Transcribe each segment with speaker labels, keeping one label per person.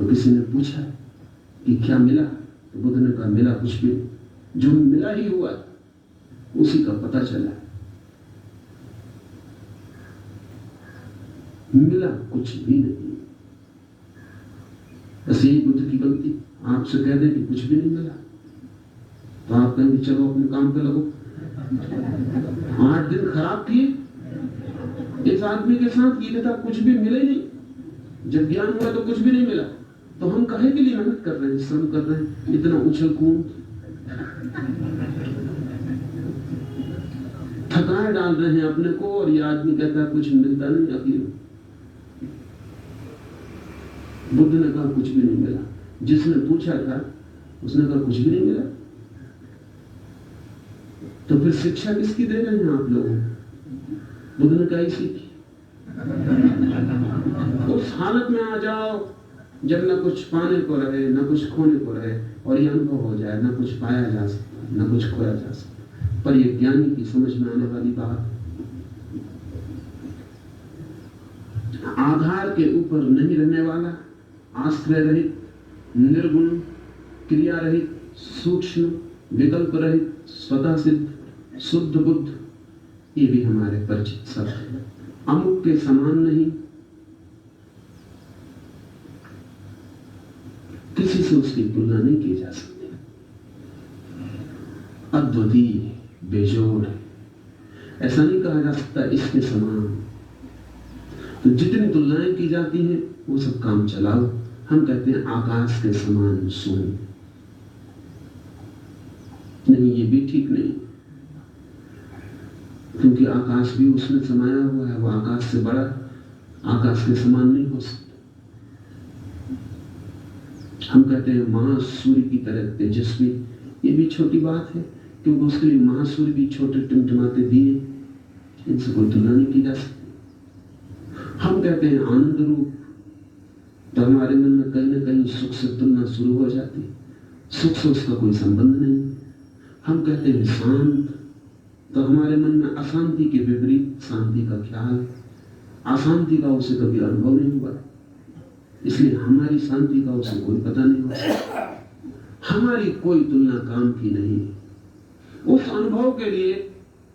Speaker 1: तो किसी ने पूछा कि क्या मिला, तो बुद्ध ने कहा मिला कुछ भी, जो मिला ही हुआ उसी का पता चला। मिला कुछ भी नहीं। बस यही बुद्ध की गलती, आपसे कह दे कि कुछ भी नहीं मिला तो आप कहेंगे चलो अपने काम पे लगो। 8 दिन खराब किए इस आदमी के साथ, ये था कुछ भी मिले नहीं। जब ज्ञान हुआ तो कुछ भी नहीं मिला, तो हम काहे के लिए मेहनत कर रहे हैं, श्रम कर रहे हैं, इतना उछल कूद, थकाए डाल रहे हैं अपने को, और ये आदमी कहता है कुछ मिलता नहीं। आखिर बुद्ध ने कहा कुछ भी नहीं मिला। जिसने पूछा था उसने कहा कुछ भी नहीं मिला। तो फिर शिक्षा किसकी दे रहे हैं आप लोग? बुद्ध ने कहा इसी की। उस हालत में आ जाओ जब न कुछ पाने को रहे न कुछ खोने को रहे, और ये अनुभव हो जाए न कुछ पाया जा सकता न कुछ खोया जा सकता। पर ये ज्ञानी की समझ में आने वाली बात, आधार के ऊपर नहीं रहने वाला, आश्रय रहित, निर्गुण, क्रिया रहित, सूक्ष्म, विकल्प रहित, स्वतः सिद्ध, शुद्ध बुद्ध, ये भी हमारे परिचित शब्द है। अमुक के समान नहीं, किसी से उसकी तुलना नहीं की जा सकती। अद्वितीय, बेजोड़ है, ऐसा नहीं कहा जा सकता इसके समान। तो जितनी तुलनाएं की जाती हैं वो सब काम चलाओ। हम कहते हैं आकाश के समान शून्य, नहीं, ये भी ठीक नहीं, क्योंकि आकाश भी उसमें समाया हुआ है, वो आकाश से बड़ा, आकाश के समान नहीं हो सकता। हम कहते हैं महासूर्य की तरह तेजस्वी, ये भी छोटी बात है, क्योंकि उसके लिए महासूर्य भी छोटे टिमटिमाते दिए, इनसे कोई तुलना नहीं की जा सकती। हम कहते हैं आनंद रूप, तो हमारे मन में कहीं ना कहीं सुख से तुलना शुरू हो जाती, सुख से उसका कोई संबंध नहीं। हम कहते हैं शांत, तो हमारे मन में अशांति के विपरीत शांति का ख्याल, अशांति का उसे कभी अनुभव नहीं हुआ, इसलिए हमारी शांति का उसे कोई पता नहीं हुआ। हमारी कोई तुलना काम की नहीं। उस अनुभव के लिए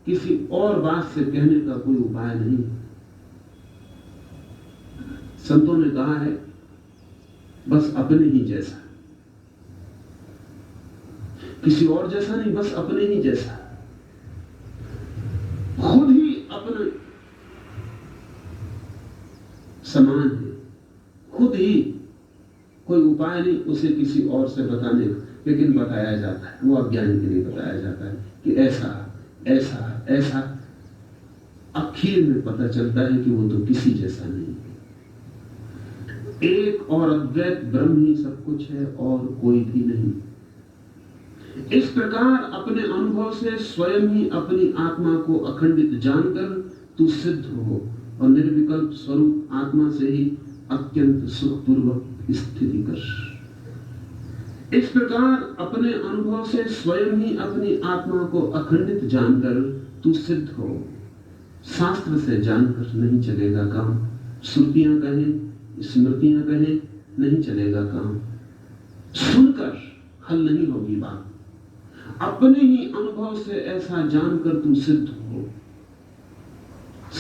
Speaker 1: किसी और बात से कहने का कोई उपाय नहीं। संतों ने कहा है बस अपने ही जैसा, किसी और जैसा नहीं, बस अपने ही जैसा, खुद ही अपने समान है, खुद ही, कोई उपाय नहीं उसे किसी और से बताने का। लेकिन बताया जाता है, वो अज्ञानी के लिए बताया जाता है कि ऐसा ऐसा ऐसा, आखिर में पता चलता है कि वो तो किसी जैसा नहीं है। एक और अद्वैत ब्रह्म ही सब कुछ है और कोई भी नहीं। इस प्रकार अपने अनुभव से स्वयं ही अपनी आत्मा को अखंडित जानकर तू सिद्ध हो और निर्विकल्प स्वरूप आत्मा से ही अत्यंत सुखपूर्वक स्थिति कर। इस प्रकार अपने अनुभव से स्वयं ही अपनी आत्मा को अखंडित जानकर तू सिद्ध हो। शास्त्र से जानकर नहीं चलेगा काम, श्रुतियां कहें स्मृतियां कहें नहीं चलेगा काम, सुनकर हल नहीं होगी बात। अपने ही अनुभव से ऐसा जानकर तू सिद्ध हो।